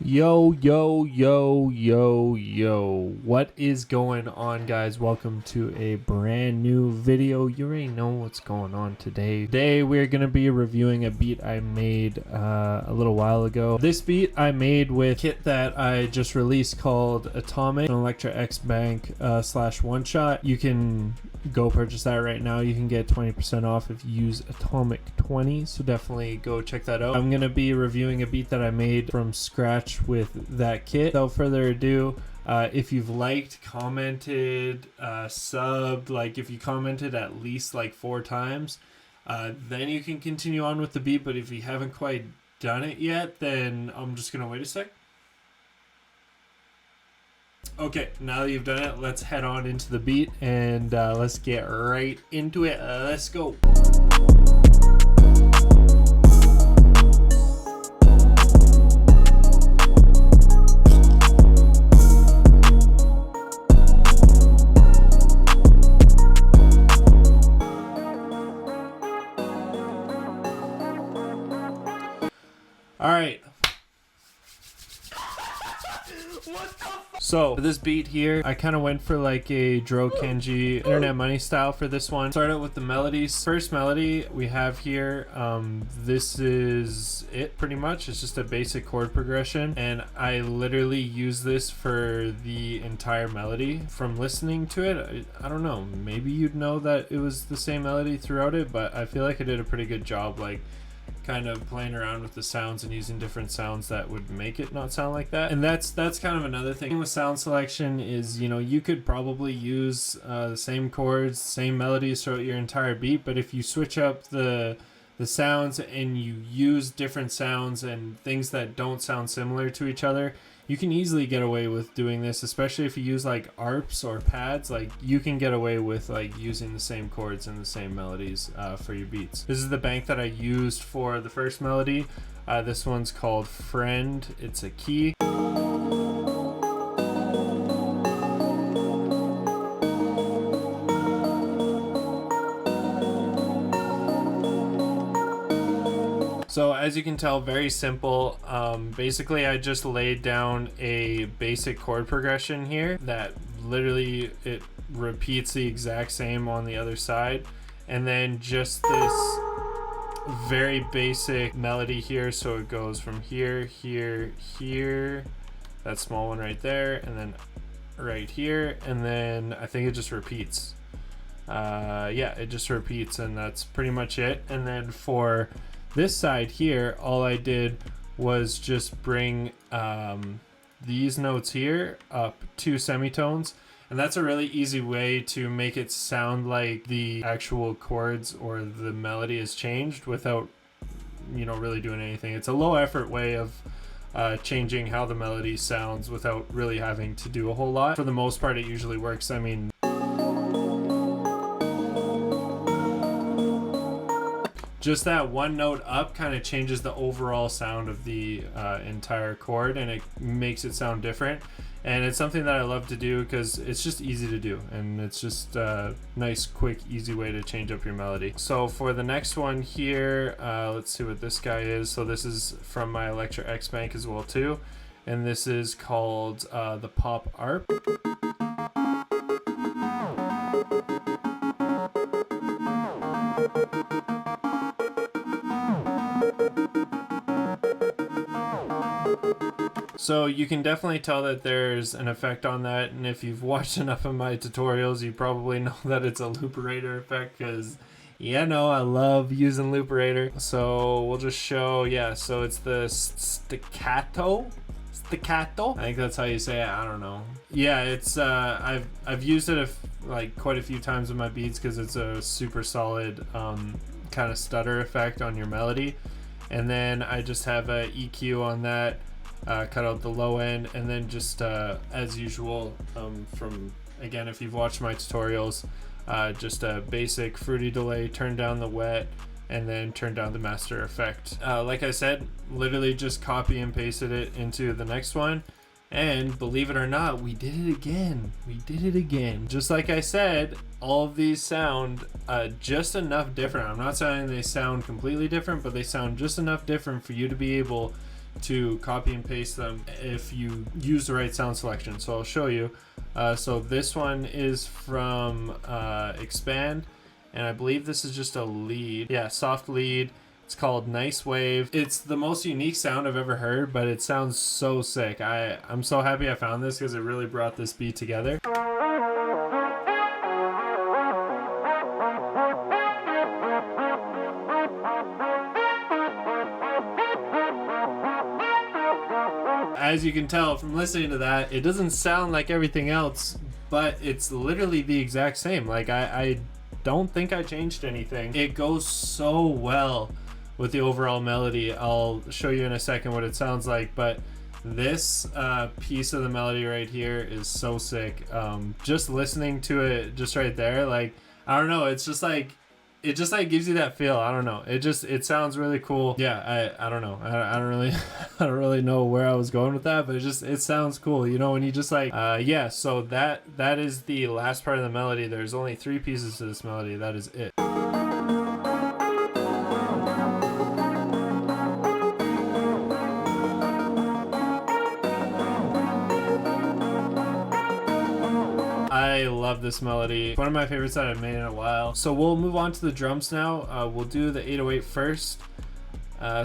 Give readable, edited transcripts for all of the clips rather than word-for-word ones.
Yo, yo, yo, yo, yo. What is going on, guys? Welcome to a brand new video. You already know what's going on today. Today, we're going to be reviewing a beat I made a little while ago. This beat I made with a kit that I just released called Atomic, an Electra X Bank slash one shot. You can go purchase that right now. You can get 20% off if you use Atomic 20, so definitely go check that out. I'm gonna be reviewing a beat that I made from scratch with that kit. Without further ado, if you've liked, commented, subbed, like if you commented at least like 4 times, then you can continue on with the beat. But if you haven't quite done it yet, then I'm just gonna wait a sec. Okay, now that you've done it, let's head on into the beat and let's get right into it. Let's go. All right. So for this beat here, I kind of went for like a DRO KENJI internet money style for this one. Start out with the melodies. First melody we have here, this is it pretty much. It's just a basic chord progression, and I literally use this for the entire melody. From listening to it, I don't know, maybe you'd know that it was the same melody throughout it, but I feel like I did a pretty good job, like kind of playing around with the sounds and using different sounds that would make it not sound like that. And that's kind of another thing with sound selection is, you know, you could probably use the same chords, same melodies throughout your entire beat, but if you switch up the sounds and you use different sounds and things that don't sound similar to each other, you can easily get away with doing this, especially if you use like ARPs or pads. Like you can get away with like using the same chords and the same melodies for your beats. This is the bank that I used for the first melody. This one's called Friend. It's a key. So as you can tell, very simple. Basically, I just laid down a basic chord progression here that literally it repeats the exact same on the other side. And then just this very basic melody here. So it goes from here, here, here, that small one right there, and then right here. And then I think it just repeats. Yeah, it just repeats, and that's pretty much it. And then for this side here, all I did was just bring these notes here up 2 semitones, and that's a really easy way to make it sound like the actual chords or the melody has changed without, you know, really doing anything. It's a low effort way of changing how the melody sounds without really having to do a whole lot. For the most part, it usually works. I mean, just that one note up kind of changes the overall sound of the entire chord, and it makes it sound different. And it's something that I love to do because it's just easy to do, and it's just a nice, quick, easy way to change up your melody. So for the next one here, let's see what this guy is. So this is from my Electra X Bank as well too, and this is called the Pop ARP. So you can definitely tell that there's an effect on that, and if you've watched enough of my tutorials, you probably know that it's a looperator effect, because yeah, no, I love using looperator. So we'll just show, yeah, so it's the staccato, I think that's how you say it. I don't know. Yeah, it's I've used it like quite a few times with my beats because it's a super solid kind of stutter effect on your melody. And then I just have a EQ on that. Cut out the low end, and then just as usual, from again, if you've watched my tutorials, just a basic fruity delay, turn down the wet, and then turn down the master effect. Like I said, literally just copy and pasted it into the next one, and believe it or not, we did it again. Just like I said, all of these sound just enough different. I'm not saying they sound completely different, but they sound just enough different for you to be able to copy and paste them if you use the right sound selection. So I'll show you. So this one is from Expand, and I believe this is just a lead. Yeah, soft lead. It's called Nice Wave. It's the most unique sound I've ever heard, but it sounds so sick. I'm so happy I found this because it really brought this beat together. As you can tell from listening to that, it doesn't sound like everything else, but it's literally the exact same. Like I don't think I changed anything. It goes so well with the overall melody. I'll show you in a second what it sounds like, but this piece of the melody right here is so sick. Just listening to it just right there, like, I don't know, it's just like, it just like gives you that feel. I don't know, it sounds really cool. Yeah, I don't know, I don't really I don't really know where I was going with that, but it sounds cool, you know, when you just like yeah. So that is the last part of the melody. There's only 3 pieces to this melody. That is it. I love this melody. It's one of my favorites that I've made in a while. So we'll move on to the drums now. We'll do the 808 first.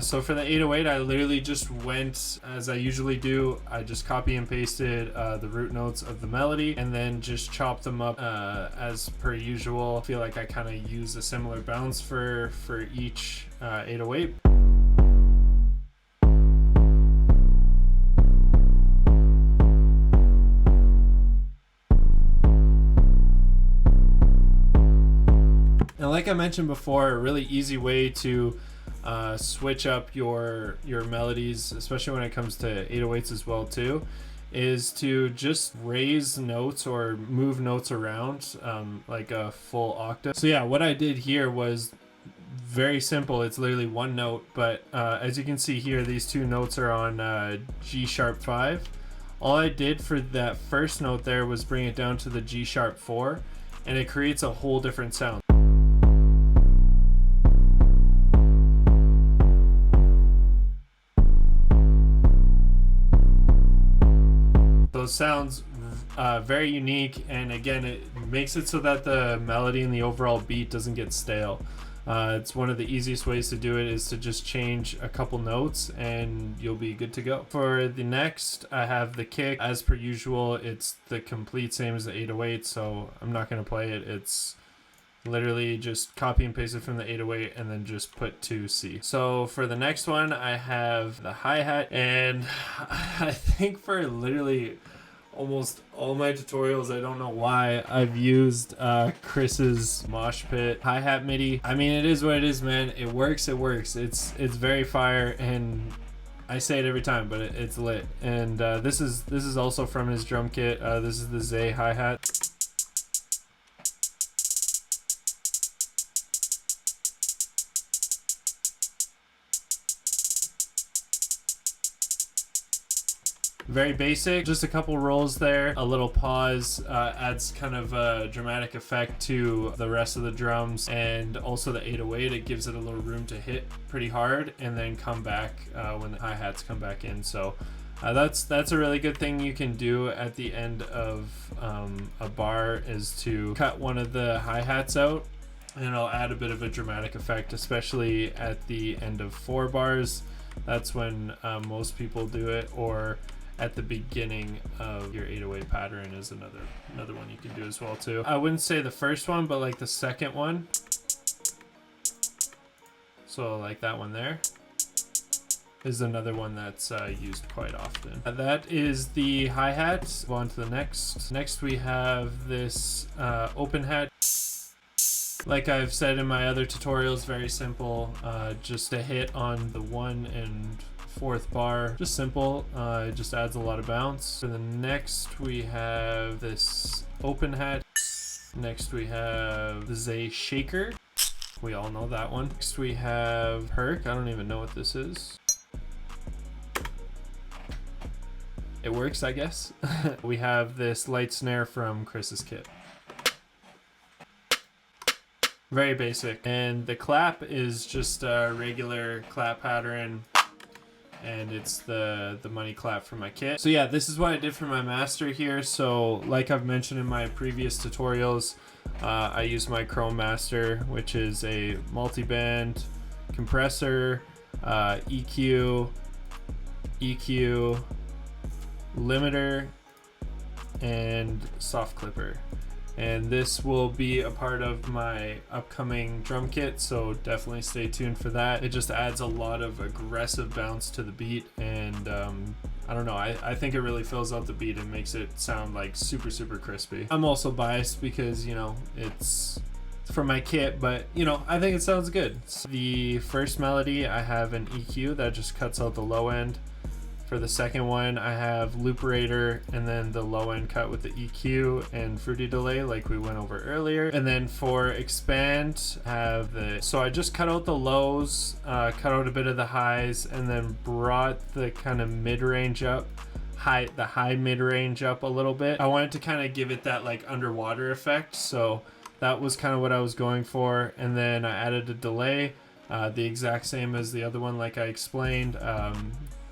So for the 808, I literally just went, as I usually do, I just copy and pasted the root notes of the melody and then just chopped them up as per usual. I feel like I kind of use a similar bounce for each 808. And like I mentioned before, a really easy way to switch up your melodies, especially when it comes to 808s as well too, is to just raise notes or move notes around like a full octave. So yeah, what I did here was very simple. It's literally one note, but as you can see here, these 2 notes are on G sharp 5. All I did for that first note there was bring it down to the G sharp 4, and it creates a whole different sound. So it sounds very unique, and again, it makes it so that the melody and the overall beat doesn't get stale. It's one of the easiest ways to do it is to just change a couple notes and you'll be good to go. For the next, I have the kick. As per usual, it's the complete same as the 808, so I'm not going to play it. It's literally just copy and paste it from the 808 and then just put 2C. So for the next one, I have the hi-hat, and I think for literally almost all my tutorials, I don't know why, I've used Chris's mosh pit hi-hat MIDI. I mean, it is what it is, man. It works. It's very fire, and I say it every time, but it's lit. And this is also from his drum kit. This is the Zay hi-hat. Very basic, just a couple rolls there, a little pause, adds kind of a dramatic effect to the rest of the drums, and also the 808, it gives it a little room to hit pretty hard and then come back when the hi-hats come back in. So that's a really good thing you can do at the end of a bar, is to cut one of the hi-hats out, and it'll add a bit of a dramatic effect, especially at the end of 4 bars. That's when most people do it, or at the beginning of your 808 pattern is another one you can do as well too. I wouldn't say the first one, but like the second one. So like that one there is another one that's used quite often. That is the hi-hat. On to the next. Next we have this open hat. Like I've said in my other tutorials, very simple, just a hit on the 1 and 4th bar, just simple. It just adds a lot of bounce. For the next we have this open hat. Next we have the Zay shaker. We all know that one. Next we have perk. I don't even know what this is. It works, I guess. We have this light snare from Chris's kit. Very basic. And the clap is just a regular clap pattern. and it's the money clap for my kit. So yeah, this is what I did for my master here. So like I've mentioned in my previous tutorials, I use my Chrome Master, which is a multi-band compressor, EQ, limiter, and soft clipper. And this will be a part of my upcoming drum kit, so definitely stay tuned for that. It just adds a lot of aggressive bounce to the beat, and I don't know, I think it really fills out the beat and makes it sound like super crispy. I'm also biased because, you know, it's for my kit, but you know, I think it sounds good. So the first melody, I have an EQ that just cuts out the low end. For the second one, I have looperator and then the low end cut with the EQ and fruity delay like we went over earlier. And then for expand, I have so I just cut out the lows, cut out a bit of the highs, and then brought the kind of mid-range up, the high mid-range up a little bit. I wanted to kind of give it that like underwater effect, so that was kind of what I was going for. And then I added a delay, the exact same as the other one like I explained.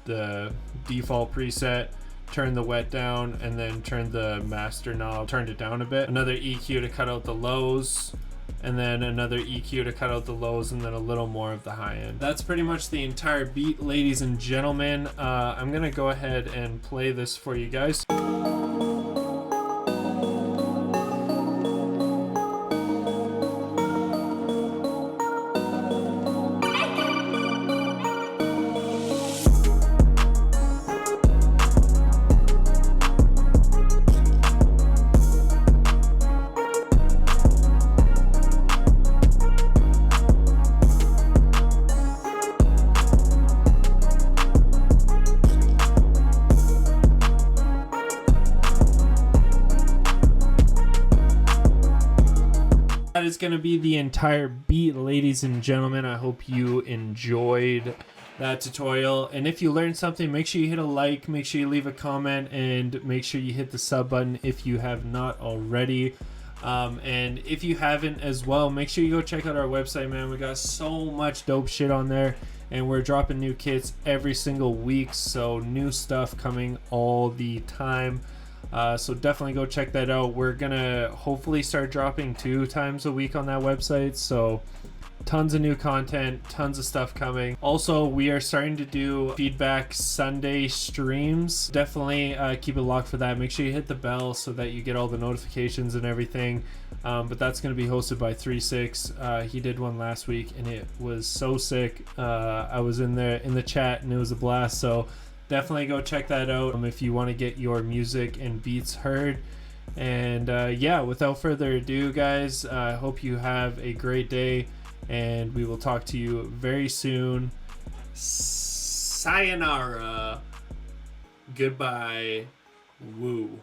The default preset, turn the wet down, and then turn the master knob, turned it down a bit. Another EQ to cut out the lows, and then another EQ to cut out the lows, and then a little more of the high end. That's pretty much the entire beat, ladies and gentlemen. I'm gonna go ahead and play this for you guys. That is going to be the entire beat, ladies and gentlemen. I hope you enjoyed that tutorial, and if you learned something, make sure you hit a like, make sure you leave a comment, and make sure you hit the sub button if you have not already. And if you haven't as well, make sure you go check out our website, man. We got so much dope shit on there, and we're dropping new kits every single week, so new stuff coming all the time. So definitely go check that out. We're gonna hopefully start dropping 2 times a week on that website, so tons of new content, tons of stuff coming. Also, we are starting to do feedback Sunday streams. Definitely keep it locked for that. Make sure you hit the bell so that you get all the notifications and everything. But that's going to be hosted by 36. He did one last week and it was so sick. I was in the chat and it was a blast, so definitely go check that out if you want to get your music and beats heard. And yeah, without further ado, guys, I hope you have a great day, and we will talk to you very soon. Sayonara. Goodbye. Woo.